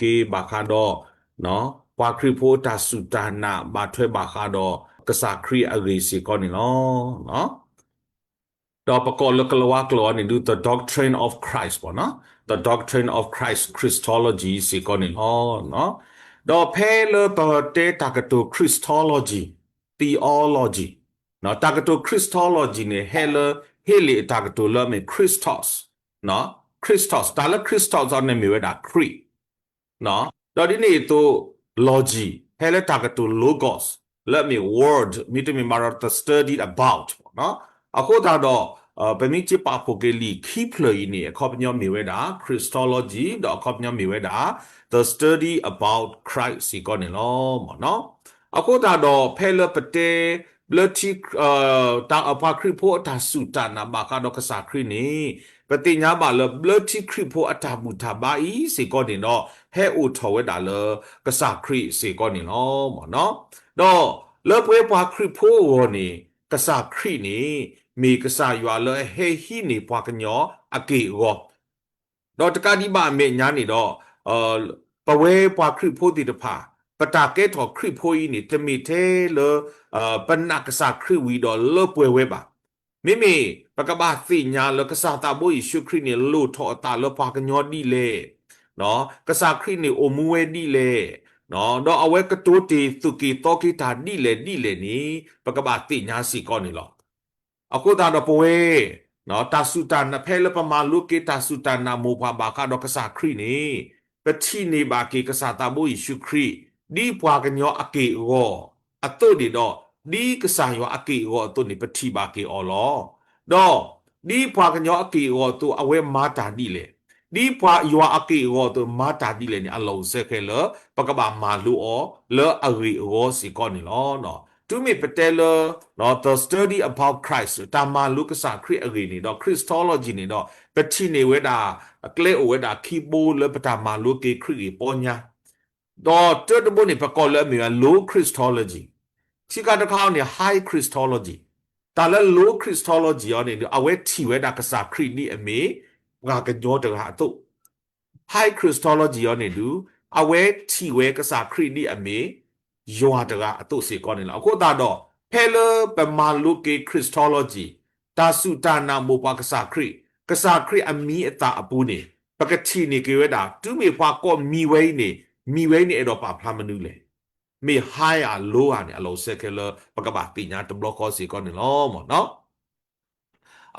ke bakado no kwa kripo ta sutana ba thwe bakado kasa kri agresi ko ni no do pakol kalwa klo ni do the doctrine of Christ po no the doctrine of Christ Christology si ko ni no do pele pa te takato Christology theology no takato Christology ne hele takato la me Christos no Christos ta la Christos on ne me da Christ no do di ni to logy hele takato logos let me word me to me matter studied about no ako da do ပမိချပါဖိုကလီခိဖလီနေခေါပညောမီဝဲတာ Christology တော့ခေါပညောမီဝဲတာ the study about Christ စီကောနေလောမနော်အခုဒါတော့ဖဲလပတေ bloody တာအဖခရိဖို့အတာစုတာနာဘာကတော့ကစားခရိနေပတိညာပါလ bloody ခရိဖို့အတာမူတာဘာဤစီကောနေတော့ဟဲအိုထော်ဝဲတာလကစားခရိစီကောနေလောမနော်တော့လပွဲပွားခရိဖို့ဝနေကစားခရိနေมีกษายว่าเลยเฮฮีนี่ปวกญออเกโกดอตกาดิบาเมญานี่ดอปะเวปวกคริโพติตภาปตาเกทอคริโพอีนี่ตมีเทเลปนักษาคริวีดอเลปวยเวบามิปะกบาสิญาเลกษาตาโบอิชุครินี่ลูทอตาเลปวกญอดีเลเนาะกษาครินี่โอมูเวดีเลเนาะดอเอาเวกตูติสุกิโตกิตาดีเลนี่ปะกบาสิญาสิกอนี่ลอအခုဒါတော့ပွဲနော်တာစုတာနဖဲလပမာလုကေတာစုတာနာမောဘာဘာကတော့ကစားခရီနေပတိနေဘာကေကစားတာဘိုယေရှုခရီဒီပွားကညောအကေရောအတုတ်ဒီတော့ဒီကစားရောအကေရောအတုတ်နေပတိဘာကေအော်လောတော့ဒီပွားကညောအကေရောသူအဝဲမာတာဒီလေဒီပွားယောအကေရောသူမာတာဒီလေနေအလုံးစက်ခဲလပကဘာမာလူအောလောအရီရောစီကောနေလောနော် to me patella no the study about Christ tama lukasa Christ agini no Christology ni no patini weda kle weda kibo le patama luke Christ ponya do third bo ni pakol le mi low Christology chika ta khaw ni high Christology ta le low Christology yo ni awe thi weda kasa Christ ni ame ga ka nyo ta ha to high Christology yo ni du awe thi we kasa Christ ni ameယောဟာတကအတုစေကောနေလားအခုဒါတော့ဖဲလပမာလုကေခရစ်စတိုလိုဂျီတာစုတာနာမောပကစားခရိအမီအတာအပူနေပကတိနေကေဝဒါတူမေပွားကောမီဝဲနေအဲ့တော့ပါဖလာမနူးလေမေဟိုင်အလိုဟာနေအလောဆက်ကလပကဘာတိညာတဘလကောစေကောနေလောမနော်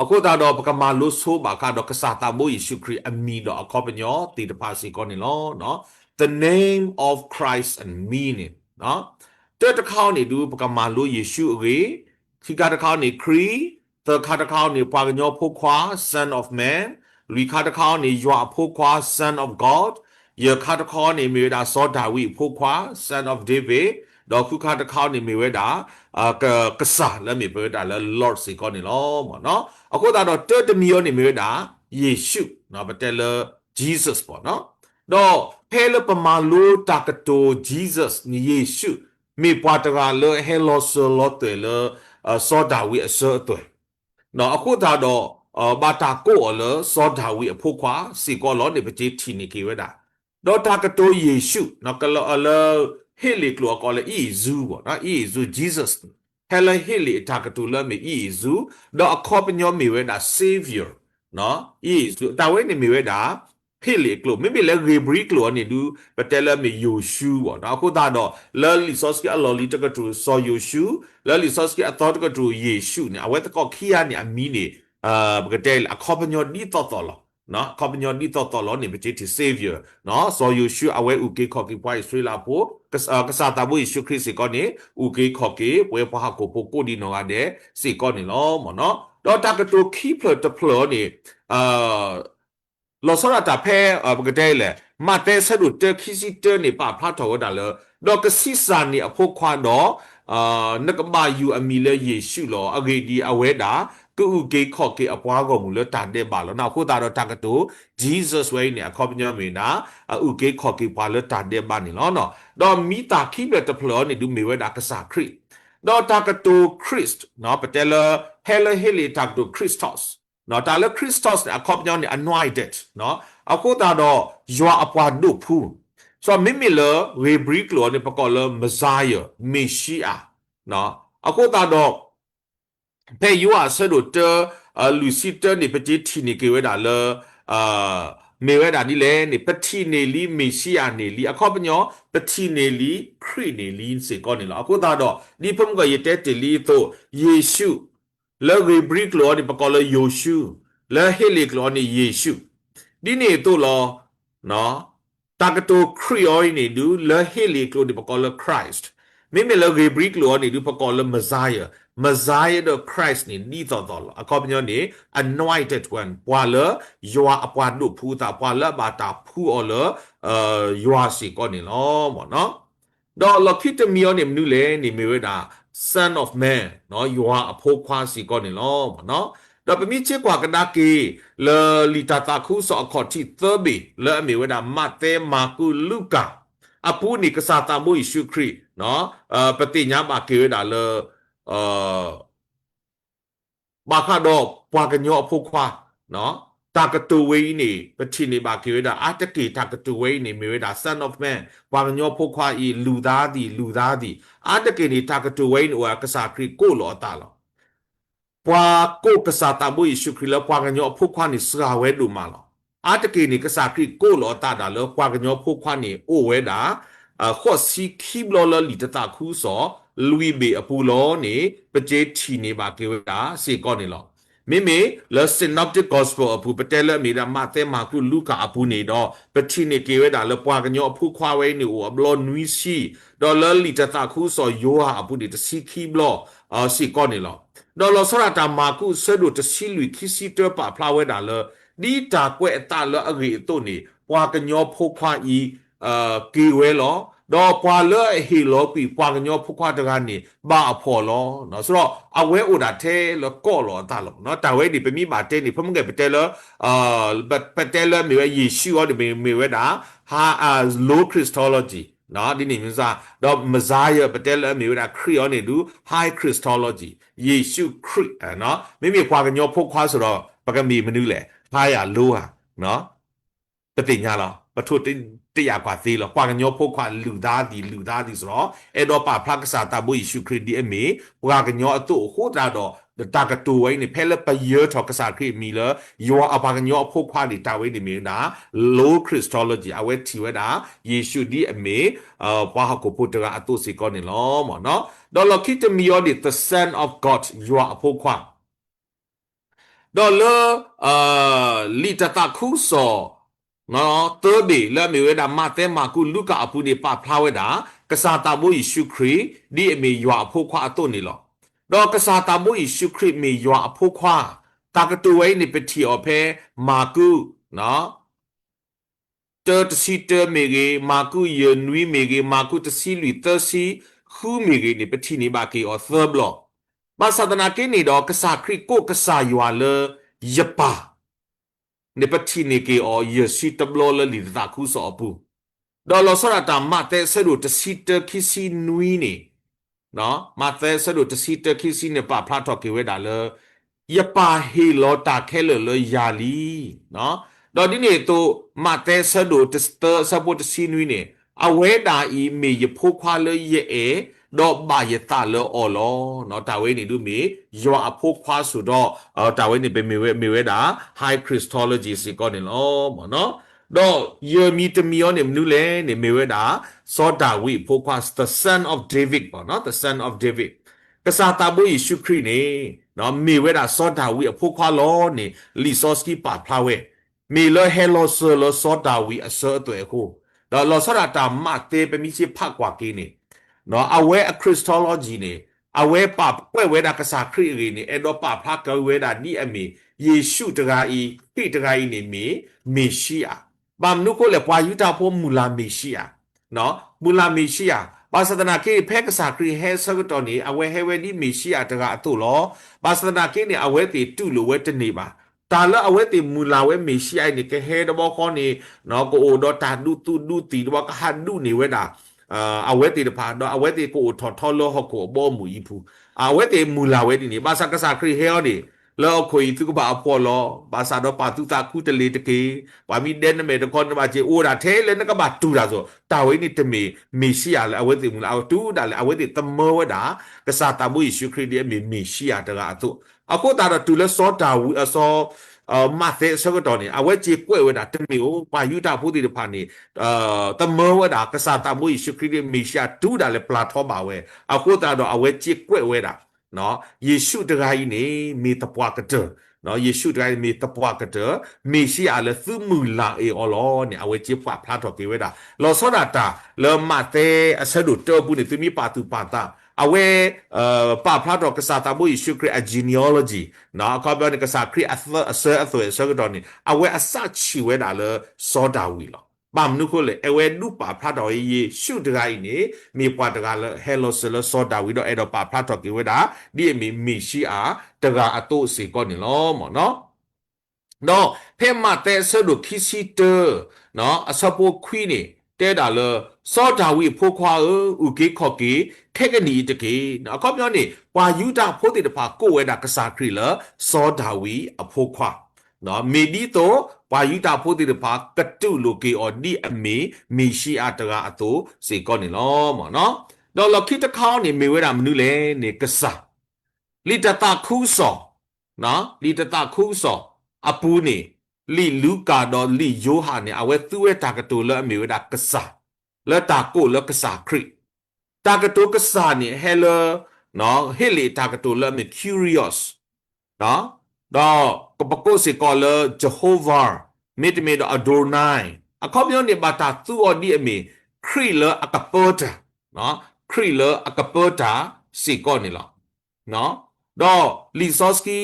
အခုဒါတော့ပကမာလုဆိုဘာကတော့ကစားတာမိုးယေရှုခရစ်အမီတော့အခေါပညောတိတပါစေကောနေလောနော် the name of Christ and meaning နော်တဲ့တစ်ခေါက်နေသူပကမာလို့ယေရှုအေခိကတစ်ခေါက်နေခရီတဲ့ခါတစ်ခေါက်နေပွားကညောဖို့ခွာ son of man လူခါတစ်ခေါက်နေယွာဖို့ခွာ son of god ယခါတစ်ခေါက်နေမြေဒါစောဒါဝိဖို့ခွာ son of david တော့ခုခါတစ်ခေါက်နေမြေဝဲတာကဆာလည်းမြေပဲဒါလည်း lord စီကောနေလောမနော်အခုတော့တဲ့တမီယောနေမြေဒါယေရှုနော်ဘတယ်လ jesus ပေါ့နော်တော့ဖဲလပမာလိုတာကတို Jesus နီယေရှုမေပွားတကလဟဲလောဆလောတေလစောဒါဝိအစောတေနော်အခုဒါတော့ဘာတာကိုလစောဒါဝိအဖို့ခွာစီကောလောနေပတိတီနီကေဝဒါတော့တာကတိုယေရှုနော်ကလောလဟေလီကလောကောလေအီဇူပေါ့နော်အီဇူ Jesus ဟဲလဟေလီတာကတိုလမေအီဇူတော့အခေါပညောမေဝဒါ savior နော်အီဇူတာဝဲနေမေဝဒါဟေလီကလိုမိမိလည်းရေဘရီကလိုနေဒူပတဲလမီယိုရှူပေါ့နော်အခုဒါတော့လဲလီဆော့စကီအလော်လီတကတူဆော်ယိုရှူလဲလီဆော့စကီအတော်တကတူယေရှုနေအဝဲတကောခီယာနေအမီနေပကတဲအခေါပညောဒီတော်တော်လောနော်ခေါပညောဒီတော်တော်လောနေပချီတီ savior နော်ဆော်ယိုရှူအဝဲဥကေခေါကီပွိုင်ဆွေလာပိုကစားတာဘိုယေရှုခရစ်စီကောနေဥကေခေါကေဝဲဖဟာကိုပိုကိုဒီနောကတဲ့စီကောနေလောမနော်တော့တကတူခီဖလတဖလောနေလောစရတာဖဲပကတဲ့လေမတဲဆဒုတခိစီတနေပါဖတ်တော်ဒါလေတော့ကစီစာနေအဖို့ခွာတော့နကဘာယူအမီလေယေရှုလောအဂေဒီအဝဲတာကုကေခော့ကေအပွားကောင်မူလေတန်တဲ့ပါလောနောက်ခုတာတော့တကတူ Jesus ဝဲနေအခေါပညမေနာဥကေခော့ကေပါလေတန်တဲ့ပါနေလောနော်တော့မိတာခိဘတဖလောနေဒူမေဝဲတာကစားခရစ်တော့တကတူ Christ နော်ပတဲလဟဲလဟေလီတကတူ Christos နော်တာလခရစ်စတော့စ်အခေါပညောင်းနေ anointed နော်အခုတာတော့ယွာအပွားဒုဖူ so မိလေ Hebrew ကလောနေပကောလ Messiah Messiah နော်အခုတော့ဖဲယူအဆဒိုတလူစီတနေပတိတီနေကေဝဒါလမေဝဒါဒီလေနေပတိနေလီမေရှိယာနေလီအခုပညောပတိနေလီခရစ်နေလီစေကောနေလောအခုတော့ဒီဖုံကရတဲ့တလီတော့ယေရှုလေဂေဘရိကလောဒီပကောလယေရှုလေဟေလီကလောနေယေရှုဒီနေတော့လောနော်တာကတိုခရီယိုနေဒူလေဟေလီကလောဒီပကောလခရစ်မိမေလေဂေဘရိကလောနေဒူပကောလမဇာယာMessiah the Christ ni totol akobnyo ni anointed one pwala ywa apwadu phuta pwala bata phu ole ywa si ko ni lo mo no do lo khitamio ni mnu le ni mewe da son of man no ywa apho khwa si ko ni lo mo no do pemi che kwa kada ke le litata khu so akhoti thirbe le mewe da Matthew Marku Luka apu ni kasata mo Yesu Christ no patinya ba ke da leဘာခါတော့ပွာကညောအဖို့ခွာနော်တာကတူဝေးနေပတိနေပါကေဝဒါအတကေတာကတူဝေးနေမေဝဒါ son of man ပွာကညောဖို့ခွာဤလူသားသည်အတကေနေတာကတူဝေးနောကစားခရီကိုလောတာလောပွာကိုကစားတာဘူးယေရှုခရစ်လောပွာကညောဖို့ခွာနေစရာဝဲလူမာလောအတကေနေကစားခရီကိုလောတာဒါလောပွာကညောဖို့ခွာနေအိုဝဲတာခော့စီခိဘလောလလီတတာခူးစောလူီဘေအပူလောနေပကျေးထီနေပါကေဝတာစေကောနေလောမေလစင်နပ်တစ်ဂေါစပယ်အပူပတဲလမီဒါမသဲမာကုလူကာအပူနေတော့ပတိနေကေဝတာလပွားကညောအဖူခွာဝဲနေဦးဘလောနွီစီဒေါ်လာလီတတာခူးစောယိုဟာအပူနေတစီခိဘလောစေကောနေလောဒေါ်လာဆရာတာမာကုဆဒိုတစီလူခိစီတပါဖလာဝဲတာလဒီတာကွဲ့တာလအဂီတုန်နေပွားကညောဖိုခွာဤကေဝဲလောတော့ပွာလေဟီလောပီပွာကညောဖုခွားတကနေဘာအဖော်လောနော်ဆိုတော့အဝဲအိုဒါထဲလကောလောတာလောနော်တာဝဲဒီပမိမာတဲနေဖမငယ်ပတဲလပတဲလမြေယေရှုရောဒီမြေဝဲတာဟာlow Christology နော်ဒီနေမျိုးစားတော့မဇာယပတဲလမြေဝဲတာခရစ်ရောနေတူ high Christology ယေရှုခရစ်နော်မိပွာကညောဖုခွားဆိုတော့ပကမီမနူးလေဟာရ low ဟာနော်တတိညာလားပထုတရားကွာသေးလောကွာညောဖို့ခွာလူသားဒီဆိုတော့အဲ့တော့ပါဖလကစားတာဘူးယေရှုခရစ်ဒီအမေကွာညောအတူဟိုတာတော့တာကတူဝိနေဖဲလပယေထောကစားခရစ်မီလယောအပါညောဖို့ခွာဒီတာဝိနေမင်းတာ low Christology အဝဲတီဝဲတာယေရှုဒီအမေပွားဟကိုပုတရာအတူစီကောနေလောမနော်တော့လခိတမီယောဒီ the son of God ယောအဖို့ခွာတော့လီတတာခုစောနော်တောဘေလာမေဝဒါမတဲမာကုလူကာအပူနေပါဖလာဝဲတာကစားတာမိုးယေရှုခရစ်ဒီအမေယွာအဖို့ခွာအတုနေလောတော့ကစားတာမိုးယေရှုခရစ်မေယွာအဖို့ခွာတာကတူဝဲနေပတိအဖဲမာကုနော်တောတစီတမေဂေမာကုယနွီမေဂေမာကုတစီလူတစီခူမေဂေနေပတိနေပါကေအောသဘလောဘာသာဒနာကေနေတော့ကစားခရစ်ကိုကစားယွာလေယပါနေပတိနေကေအောယေစီတဘလောလလီတာခုစောပူဒေါ်လောဆရတာမတဲဆရူတစီတခိစီနွီနေနော်မတဲဆရူတစီတခိစီနေပါဖလာတော့ကေဝဲတာလေယပါဟီလောတာခဲလေယာလီနော်ဒေါ်ဒီနေတော့မတဲဆရူတစတဆပ်တစီနွီနေအဝဲတာဤမေယဖိုးခွာလေရဲ့တော့ဘာယတာလောအော်လောနော်တာဝဲနေလူမီယောအဖို့ခွာဆိုတော့တာဝဲနေပဲမေဝဲတာ high Christology စီကောနေလောမနော်တော့ယေမီတမီယောနေမနူလေနေမေဝဲတာစောတာဝိဖို့ခွာ the son of David ပေါ့နော် the son of David ကစားတာဘူးယေရှုခရစ်နေနော်မေဝဲတာစောတာဝိအဖို့ခွာလောနေလီဆော့စကီပါဖလာဝဲမေလဟဲလောဆလစောတာဝိအစောအတွေ့ကိုတော့လောဆရာတာမတေပမီစီဖတ်ကွာကင်းနေနော်အဝဲ Christology နေအဝဲပကွဲ့ဝဲတာကစားခရစ်ရီနေအဲ့တော့ပဖကဝဲတာနိအမေယေရှုတကာဤပိတကာဤနေမေရှိယာဘာမနုကိုလေပွာယူတာဖို့မူလာမေရှိယာနော်မူလာမေရှိယာဘာသဒနာကေဖဲကစားခရစ်ဟဲဆကတော်နေအဝဲဟဲဝဲဒီမေရှိယာတကာအတူလောဘာသဒနာကေနေအဝဲတီတူလိုဝဲတနေပါတာလအဝဲတီမူလာဝဲမေရှိယာနေကဟဲတဘောခေါနေနော်ကိုအိုတော့တာဒုတူဒုတီတော့ကဟာဒုနေဝဲတာအဝဲတေတဖာတော့အဝဲတေကိုထော်ထော်လောဟကိုဘောမူဤဖူအဝဲတေမူလာဝဲဒီနေဘာစကစားခရဟဲောဒီ แล้วคุยตุกบาพอลอบาซาดอปาตุตาคูตะเลตะเกปามีเดนเมตะคอนบาเจโอดาเทเลนกบาตูดาโซตาเวนี่ตะเมชิอาเลอเวติมุลาตูดาเลอเวติตะเมวดากษาตาบุยิสุคริเดียเมชิอาตะกาตุအခုတာတော့တူလဲစောတာဝီစောမတ်သေးစကတော့နေအဝဲကြီးကွဲ့ဝဲတာတမီကိုပါယူတာဖို့ဒီဖာနေတမောဝဲတာကစားတာမွေရှိခရီးမီရှာတူတာလဲပလာဖောမှာဝဲအခုတာတော့အဝဲကြီးကွဲ့ဝဲတာနော်ယေရှုတခါကြီးနေမေတပွားကတဲ့နော်ယေရှုတခါကြီးမေတပွားကတဲ့မေရှိအလဲသူမူလာအေအော်လောနေအဝဲကြီးပွားဖလာတော့ကေဝဲတာလောစောတာတာလောမတ်သေးအဆဒုတော့ဘူးနေသူမီပါတူပါတာအဝဲပါဖလာတော့ကစားတာမွေရှိခရီးအဂျီနီယောလိုဂျီနော်ကောပြောနေကစားခရီးအဆအဆွေစကတော့နေအဝဲအစချီဝဲတာလဲစောတာဝီလောဘာမနုခိုလေအဝဲဒုပါဖလာတော့ယေရှုတခါကြီးနေမေပွားတကလဲဟဲလိုဆလစောတာဝီတော့အဲ့တော့ပါဖလာတော့ကေဝဲတာဒီအမီရှိအားတကအတော့စီကောနေလောမော်နော်နော်ဖဲမတဲ့ဆဒုခီစီတနော်အစပိုခွီနေတဲတာလစောတာဝီဖိုခွာဥကေခော့ကေခဲကနီတကေနော်အခေါပြောနေဝါယူတာဖိုးတေတဖာကိုဝဲတာကစားခရီလစောတာဝီအဖိုခွာနော်မေဒီတော့ဝါယူတာဖိုးတေတဖာကတုလိုကေအော်ဒီအမေရှိအတကအတူစေကောနေလောမော်နော်တော့လခိတခေါနေမေဝဲတာမနုလေနေကစားလီတတာခူးစောနော်လီတတာခူးစောအပူနေလီလူကာတော့လီယိုဟာနေအဝဲသူ့ရဲ့တာကတူလအမေဝဒါကစားလတာကိုလကစားခရီတာကတူကစားနေဟဲလနော်ဟဲလီတာကတူလမေ curious နော်တော့ပကိုစီကောလ Jehovah မေတ္တမေတော့ Adonai အခုပြောနေပါတာသူ့အဒီအမေခရီလအကပေါ်တာနော်ခရီလအကပေါ်တာစီကောနေလားနော်တော့လီဆော့စကီ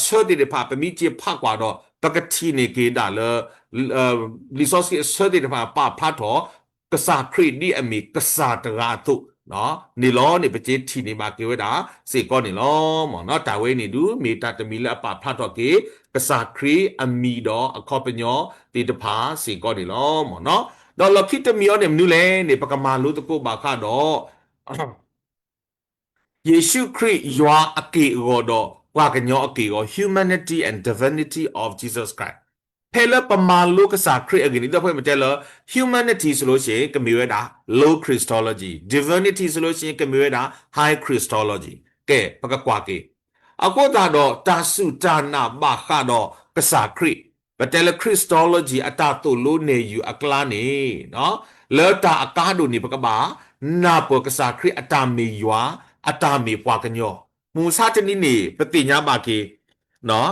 ဆော့ဒီဖာပမီချေဖာကွာတော့တကတိနေကေဒါလလီဆော့စကီဆော့ဒီဖာပါဖာတော့ကစားခရီဒီအမီကစားတရာတုနော်နေလောနေပကျေထီနေမှာကေဝတာစေကောနေလောမော်နော်တာဝဲနေတူမေတာတမီလပါဖာတော့ကေကစားခရီအမီတော့အခေါပညောတေတဖာစေကောနေလောမော်နော်တော့လခိတမီယောနေမနုလဲနေပကမာလို့တကုပါခတော့ယေရှုခရစ်ယွာအကေရောတော့ဝါကညောအကေရော humanity and divinity of Jesus Christ ဖဲလပမာလုကစာခရစ်အကင်းဒီတော့ဖွဲ့မတဲလ humanity ဆိုလို့ရှိရင်ကမီဝဲတာ low Christology divinity ဆိုလို့ရှိရင်ကမီဝဲတာ high Christology ကဲပကကွာကေအခုတာတော့တာစုတာနာဘာခါတော့ကစာခရစ်ပတဲလ Christology အတာတုလို့နေယူအကလာနေနော်လောတာအကားတို့နေပကပါနာပကစာခရစ်အတာမီယွာအတာမီပွားကညောမူစာတနိနေပတိညာပါကေနော်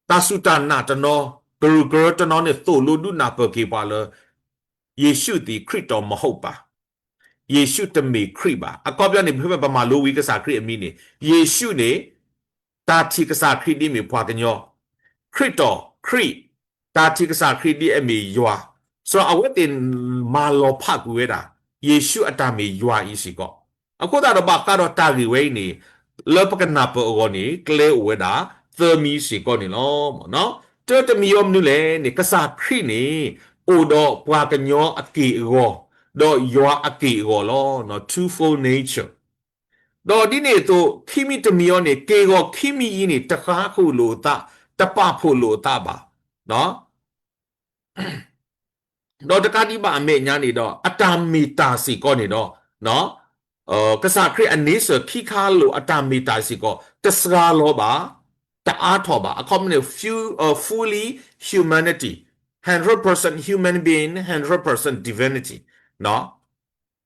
တာစုတာနာတနောဂရုဂရတနောနဲ့သို့လို့ဒုနာပကေပါလယေရှုသည်ခရစ်တော်မဟုတ်ပါယေရှုတမီခရစ်ပါအကောပြောနေဖပမာလိုဝီကစားခရစ်အမိနေယေရှုနေတာတိကစားခရစ်ဒီမီပွားကညောခရစ်တော်ခရစ်တာတိကစားခရစ်ဒီအမီယွာဆိုအဝတ်တင်မာလောဖကူဝဲတာယေရှုအတာမီယွာဤစီကောအခုတော့ဘာကတော့တာရီဝဲနေလောပကနာပေါ်နေကလေဝဲတာသမီစီကောနေလောနော်တတမီယုံနုလေနေကစားခရီနေအိုတော့ပွားကညောအကေရောတော့ယောအကေရောလောနော် twofold nature တော့ဒီနေတော့ခိမီတမီယောနေကေရောခိမီကြီးနေတခါခုလို့တာတပဖို့လို့တာပါနော်တော့တကတိပါအမေညာနေတော့အတာမီတာစီကောနေတော့နော်ကစားခရစ်အနေဆိုခိခါလိုအတာမီတာစီကောတစရာလောပါတအားထောပါအခုမနေ fully humanity 100% human being 100% divinity နော်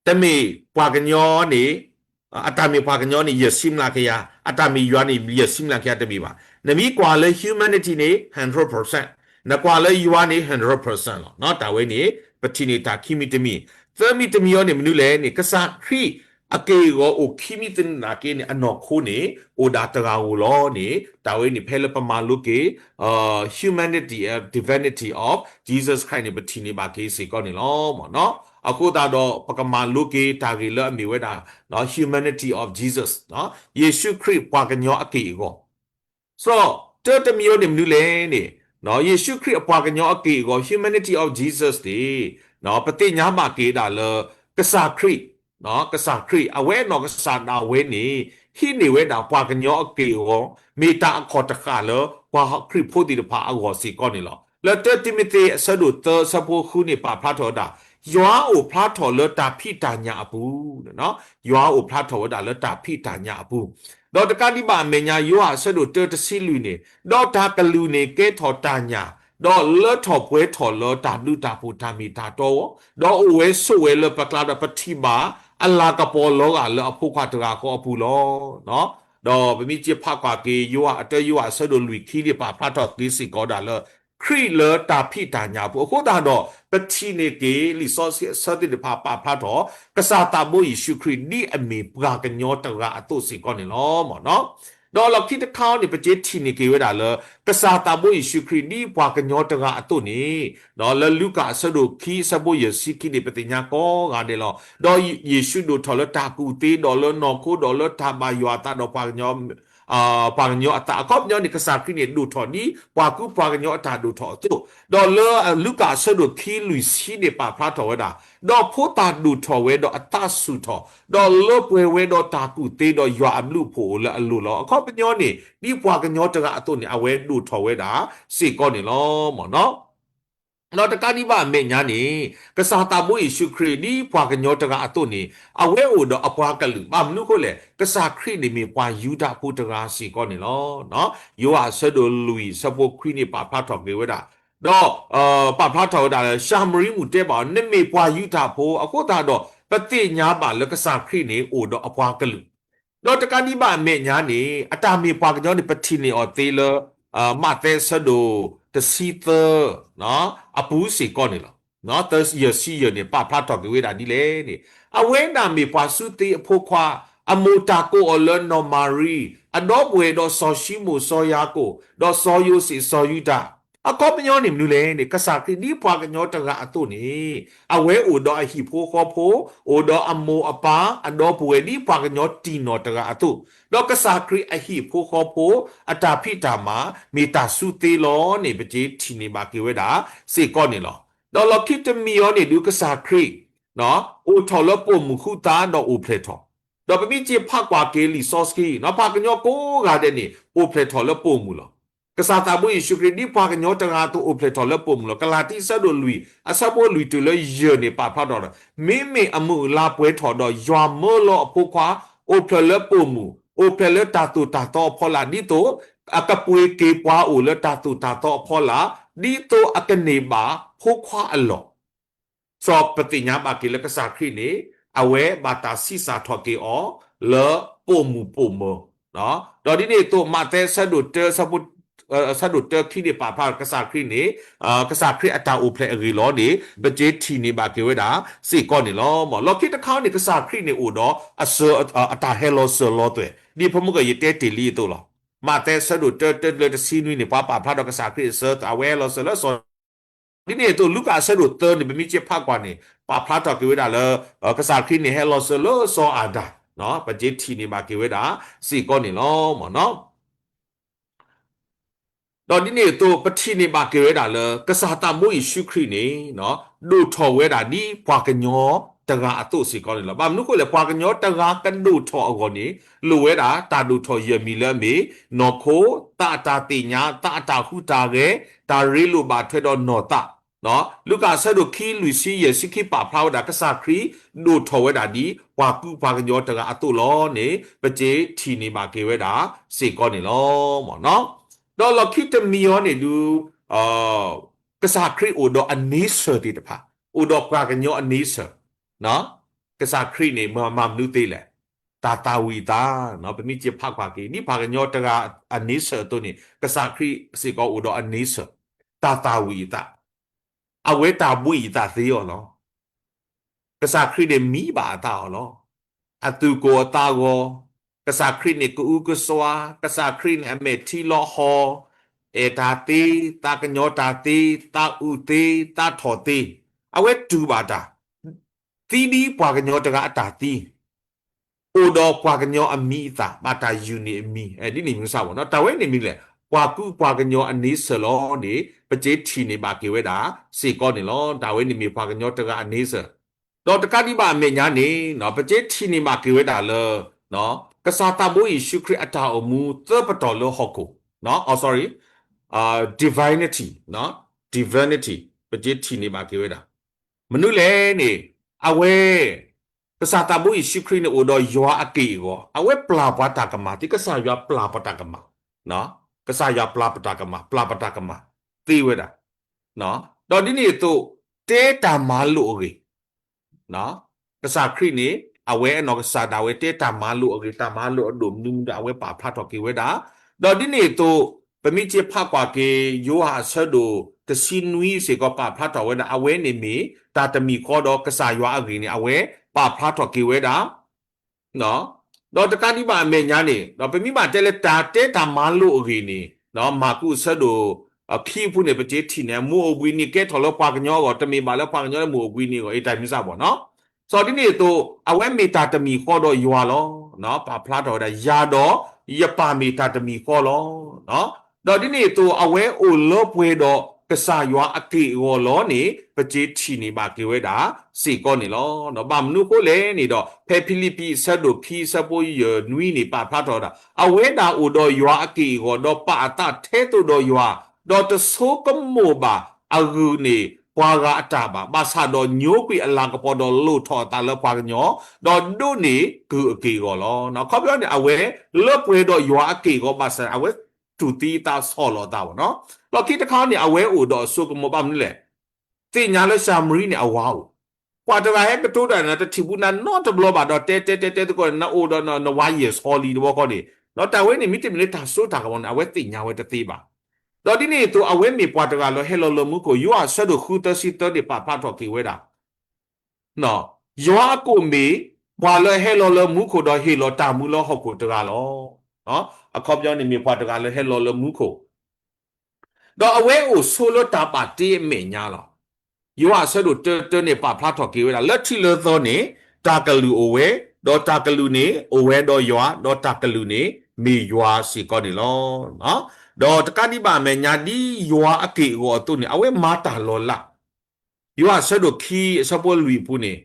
တမီပွာကညောနေအတာမီပွာကညောနေယစိမလာခရအတာမီယွာနေယစိမလာခရတမီပါနမီကွာလေ humanity နေ 100% နကွာလေယွာနေ 100% လောနော်တာဝဲနေပတိနေတာခိမီတမီသမီတမီယောနေမနုလေနေကစားခရီအကေရောအိုခိမီတင်နာကေနေအနော်ခိုနေအိုဒါတရာဝလောနေတာဝဲနေဖဲလပမာလုကေhumanity and divinity of Jesus Christ နေပတိနေပါကေစီကောနေလောမော်နော်အခုတော့ပကမာလုကေတာဂီလအမီဝဲတာနော် humanity of Jesus နော်ယေရှုခရစ်ပွားကညောအကေရောဆိုတော့တမီယောနေမနုလေနေနော်ယေရှုခရစ်အပွားကညောအကေရော humanity of Jesus ဒီနော်ပတိညာမကေတာလကစားခရစ်နော်ကစားခရစ်အဝဲနော်ကစားနာဝဲနေ ฮินี่เวดาปากกันยอเกโอมีตาอคอตะขาเลปาคริโพติพาอวสิก่อนนี่หรอแล้วเตติมิเตสะดุเตสะโพคุนี่ปาพระโทดายัวอุพระโทเลตาพิตาญาปูเนาะยัวอุพระโทดาเลตาพิตาญาปูดอตะกาดิบาเมญายัวสะดุเตตสิลุนี่ดอตากะลุนี่เกทอตาญาดอเลทอป่วยทอเลตาดุตาปูตามีตาโตดออเวสุเวเลปะกลาดปฏิบาอัลลาห์กะปอโลกะเลอพุควาตราขออปูโลเนาะดอไปมีเจพากว่าเกยัวอะเตยัวสะดุลุยคีดิปาพระทอติสิกอดาเลครีเลตาพิตาญาปูโคตาดอปะทีเนเกลิซอสะติดิพาปาพระทอกษาตาโมยิชุครีนี่อเมปรากะญอตระอตุสิกอนี่ลอหมอเนาะดอเราคิดตะเขานี่ปะเจทีนี่เกเวดาเลกษาตาโมยิชุครีนี่ปรากะญอตระอตุนี่ดอละลูกาสะดุคีสะโบยสิกินี่ปะติญาโกกาเดลอดอเยซูดูทอลตากูตีดอลนอคูดอลทาบายอตาดอปากญอปากญอตาครอบญอนี่กษาครีนี่ดูทอนี้ปากูปากญอตาดูทอตุดอลลูกาสะดุคีลุยซีนี่ปาพระทอเวดาดอโพตาดูทอเวดออัตาสุทอดอลเปเวดอตากูตีดอยออัมลูโผละอลูลอครอบญอนี่ปากญอตระอตุนี่อเวดูทอเวดาสิกอนี่ลอหมอเนาะเราตะการนี้บ้าเมียนี่กษัตริย์บุยชุครีนี่พวกกันยอตระอตุนี่เอาเวอุดอปวากลืบ้ามนุก็เลยกษัตริย์ครีนี่มีพวยูดาพูตระสิก่อนนี่ล้อเนาะยูอาเสดลุยสะโพครีนี่ปาพระทอกเกวดาดอปาพระทอกดาชามริมุเตบานี่มีพวยูดาโพอโคตาดอปฏิญญาบาลกษัตริย์ครีนี่อุดอปวากลืดอตะการนี้บ้าเมียนี่อัตามีพวกกันยอนี่ปฏินี่ออตีเลมาเตสะโดตซีเตอร์เนาะอปูสิก่อนนี่ล่ะเนาะตเยซี่เยนี่ปาพระตอกเวดานี่เลยนี่อเวนามีปาสุติพวกควาอโมตาโกอเลนอมารีอดอบเวดอซอชิโมซอยาโกดอซอยูสิซอยูดาအကောပညောနေမလူလေနေကစားကဒီပွားကညောတကအတုနေအဝဲဥဒေါ်အဟိဖိုးခေါ်ဖိုးဥဒေါ်အမောအပါအဒေါ်ပွေဒီပွားကညောတီနောတကအတုဒေါ်ကစားကအဟိဖိုးခေါ်ဖိုးအတာဖိတာမှာမေတာစုသေးလောနေပကြီးထီနေပါကေဝဲတာစေကောနေလောဒေါ်လခိတမီယောနေဒုကစားခရိနော်အိုထော်လပုံမခုတာတော့အိုဖလက်ထော်ဒေါ်ပပိချေဖကွာကေလီဆော့စကီနော်ဖကညောကိုကတဲ့နေအိုဖလက်ထော်လပုံမူလောกษัตริย์บุยชุกรีนี่พากันยอตระตัวอุปเลทอลปุ่มลกลาที่สะดุลุยอาซาโบลุยตุเลยเยอะนี่ปาพาดอมิอมูลาปวยถอดอยอมเมลอพวกควาอุปเลปุ่มอุปเลตาตุตาตอพอลานี่โตอากะปวยเกปวาอุเลตาตุตาตอพอลานี่โตอากะเนบาพวกควาอลอสอบปฏิญญาบากิลกษัตริย์ครีนี่อเวบาตาซิสาทอเกอเลปุ่มเนาะตอนนี้ตัวมาเตสะดุเตสะบุสะดุดเจอขี้ในป่าพากษัตริย์ครีนี่กษัตริย์ครีอัตาอุเพลอรีล้อนี่เบเจทีนี่บาเกวดาสี่ก้อนนี่ล้อหมอล้อคิดตะเขานี่กษัตริย์ครีนี่อุดออเซออัตาเฮโลเซอล้อตัวนี่พมุกยเตติลีตัวล้อมาแต่สะดุดเจอเลยจะซีนี่ป่าพากษัตริย์ครีเซอตาเวโลเซอล้อนี่ตัวลูกอาสะดุดเตอนี่เป็นมิเจภาคกว่านี่ป่าพากเกวดาเลยกษัตริย์ครีนี่เฮโลเซอล้อซออาดาเนาะเบเจทีนี่บาเกวดาสี่ก้อนนี่ล้อหมอเนาะตอนนี้เนี่ยตัวปฏิเนบาเกเรดาเลยกษัตริย์มุยชุครีนี่เนาะดูทอเวดานี่พวกกันยอตระอตุสิก่อนนี่ละบางนุก็เลยพวกกันยอตระกันดูทอก่อนนี่ลูเวดาตาดูทอเยมีละมีนอโคตาติญาตาหูตาเกตาริลูบาเทดอนอตาเนาะลูกาสะดุคีลุยซีเยสิคิปาพราวดากษัตริย์ครีดูทอเวดานี่พวกกันยอตระอตุล้อนี่ปเจทีนี่บาเกเวดาสิก่อนนี่ล้อหมอเนาะတော့လခိတမီယောနေလူကစားခရီအိုဒအနီဆာတီတဖာအိုဒပရာကညောအနီဆာနော်ကစားခရီနေမနုသေးလေတာဝီတာနော်ပမိချေဖက်ခွာကီနိဖာကညောတကအနီဆာတုန်ကစားခရီစီကောအိုဒအနီဆာတာဝီတာအဝဲတာဘွီတာသေးရောနော်ကစားခရီနေမိပါတာရောအတူကိုတာကိုกษัตริย์คริสเนี่ยกูอุกสวากษัตริย์คริสเนี่ยอเมทิลอฮอตาตีตากญอตาตีตาอุตีตาถอตีเอาไว้ดูบาตาตีดีปวากญอตระตาตีโอดอปวากญออมีตาบาตายูนี่มีนี่นี่มึงทราบบ่เนาะตาเว้นี่มีแหละปวากุปวากญออันนี้เสลอนี่ปะเจทีนี่บาเกเวดาสิก้อนนี่ลอตาเว้นี่มีปวากญอตระอันนี้เสดอตะกะดิบาเมญานี่เนาะปะเจทีนี่บาเกเวดาเลเนาะ กษาตาบุยชุคริอัตาอมูเตปตอลฮอกโกเนาะอ๋อ sorry divinity เนาะ divinity ปะจิตทีนี่บาเกเวดามนุษย์เลยนี่เอาเวกษาตาบุยชุคริเนี่ยโอดอยออากีก็เอาเวปลาปะตากะมาที่กษายอปลาปะตากะมาเนาะกษายอปลาปะตากะมาปลาปะตากะมาตีเวดาเนาะดอดินี่ตุเตตามาลุเกเนาะกษาครินี่เอาเวนอกษาดาเวเตตามาลุเกตามาลุดุมนุมเอาเวปาพลาทอกีเวดาดอดินี่ตุปมิเจพากว่าเกโยหาเสดูตะซินุยเสก็ปาพลาทอเวดาเอาเวนี่มีตาตะมีข้อดอกษายออากีนี่เอาเวปาพลาทอกีเวดาเนาะดอตะกานิบาเมญานี่ดอปมิบาเตเลตาเตตามาลุเกนี่เนาะมากุเสดูခီးဖုန်နေပကျေတီနေမိုးအကွီနီကဲထော်လောပါကညောကိုတမီပါလောပါကညောမိုးအကွီနီကိုအေးတိုင်မစားပေါ့နော်စော်ဒီနေတော့အဝဲမီတာတမီခေါ်တော့ယွာလောနော်ပါဖလားတော်တဲ့ယာတော့ယပါမီတာတမီခေါ်လောနော်တော့ဒီနေတော့အဝဲအိုလောပွေတော့ကစားယွာအကေဝလောနေပကျေတီနေပါကေဝဲတာစီကောနေလောနော်ဘာမနုကိုလေနေတော့ဖဲဖိလိပီဆက်တို့ခီးဆက်ပိုးရနွီနေပါဖလားတော်တာအဝဲတာအိုတော့ယွာအကေဝတော့ပါအတာထဲတော့ယွာดอตโซกโมบาอากูนี่ปวากาตาบาบาซาดอโยกุอลังกปอดอโลทอตาเลปวากญอดอดุนี่กูอกีกอลอเนาะเขาပြောเนี่ยอเวเลปเวดอยัวอกีกอบาซาอเวตุตีตาซอลอตาเนาะลอคิดตะคาเนี่ยอเวอูดอโซกโมบามนี่แหละติญาเลซามรีเนี่ยอวาวกว่าตะไฮกะโตดานะตะทิบุนันนอตบลอบาดอเตตะกอนะโอดอนะวายสฮอลีดบก็นี่เนาะตะเวนี่มิติมิเลตาโซตากะบอนอเวติญาเวตะตีบาดอดินี่ตัวเอาเวมีปวาตกาโลเฮโลโลมุโกยัวสะดุคูตสิตดิปะพะทอกิเวดาเนาะยัวกูมีปวาโลเฮโลโลมุโกดอเฮโลตามุโลฮอกโกตกาโลเนาะอะคอบยอนี่มีปวาตกาโลเฮโลโลมุโกดอเอาเวโอโซโลตาปาติเมญาโลยัวสะดุเตนี่ปะพะทอกิเวดาละทิโลโตนี่ตากะลูโอเวดอตากะลูนี่โอเวดอยัวดอตากะลูนี่มียัวสิกอนี่โลเนาะดอตะกานิบาเมญาดียัวอเกโอตุนี่เอาเวมาตาโลละยัวสะดุคีสะปอลุยปุนี่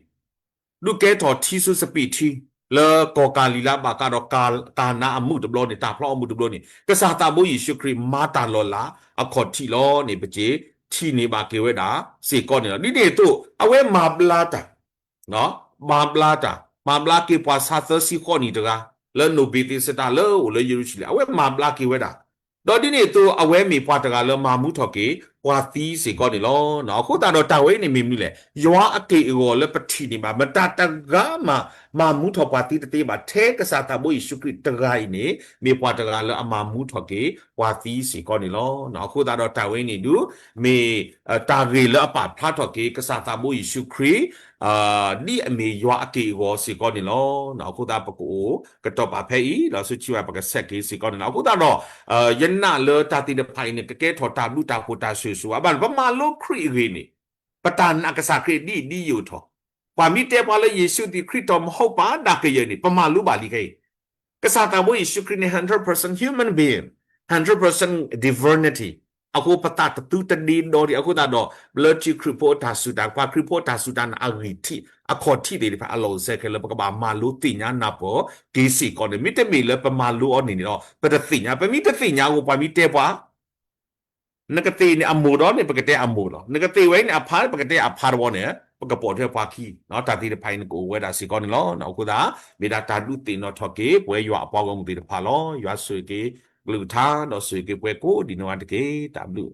ลูกแกถอทีสุสปีทีเลกอกาลีลาบากาดอกานาอมุตบลอนี่ตาพลออมุตบลอนี่กษาตาบุยิชุคริมาตาโลละอคอทีลอนี่ปะเจทีนี่บาเกเวดาสิกอนี่นี่ตุเอาเวมาบลาตาเนาะมาบลาเกปวาซาเตสิคอนี่ตะเลโนบิติสตาเลโอเลยูรุชิเลเอาเวมาบลาเกเวดาดอดินี่ตัวเอาเวมีปวาตกาเลมามุทอเกปวาตีสิกอนี่ลอเนาะခုตาดอตาเวนี่มีนี่แหละยัวอเกโอเลปฏินี่มาตาตะกามามุทอปวาตีตะเตบาเทกษาตาบุอิสุคริตะกาอินี่มีปวาตกาเลอามามุทอเกปวาตีสิกอนี่ลอเนาะခုตาดอตาเวนี่ดูมีตาเรเลอปาพลาทอเกกษาตาบุอิสุครินี่อเมยัวอเกโอสิกอนี่ลอเนาะခုตาปะกูกะตอปาเพอีลอสุชิวาปะกะเซกเกสิกอนี่เนาะခုตาดอยันนาเลตาติเดไพเนี่ยกะเกถอตาลูตาโคตาสุๆบันประมาณโลคริเรนี่ปะตานอักษาคริดีอยู่ทอความมีเตปาเลเยซูติคริสตอมเฮาปาดากะเยนี่ประมาณลูบาลีไกกษาตาบ่เยซูคริสเนี่ย100% human being 100% divinity အခုပတတူတဒီဒိုဒီအခုတာတော့ blood cripple တာဆူတာကွာ cripple တာဆူတာအဂီတီအခေါ်တီတွေဖာအလောဆက်ကလေးပကဘာမာလူတိညာနာပေါ်ကေစီကောနေမိတမီလေပမာလူအော်နေတော့ပတတိညာပမိတတိညာကိုပမိတဲပွားနကတိနေအမိုတော့နေပကတဲ့အမိုတော့နကတိဝဲနေအဖားပကတဲ့အဖားတော့နေပကပေါ်ထဲပွားခီနော်တာတိတဲ့ဖိုင်ကိုဝဲတာစီကောနေလောနော်အခုတာမေတာတာလူတင်တော့ထော်ကေပွဲရွာအပေါ်ကောင်မူတိတဖာလောရွာဆွေကေလူထားတော့ဆွေကေပွဲကိုဒီနောတကေတာဘလူ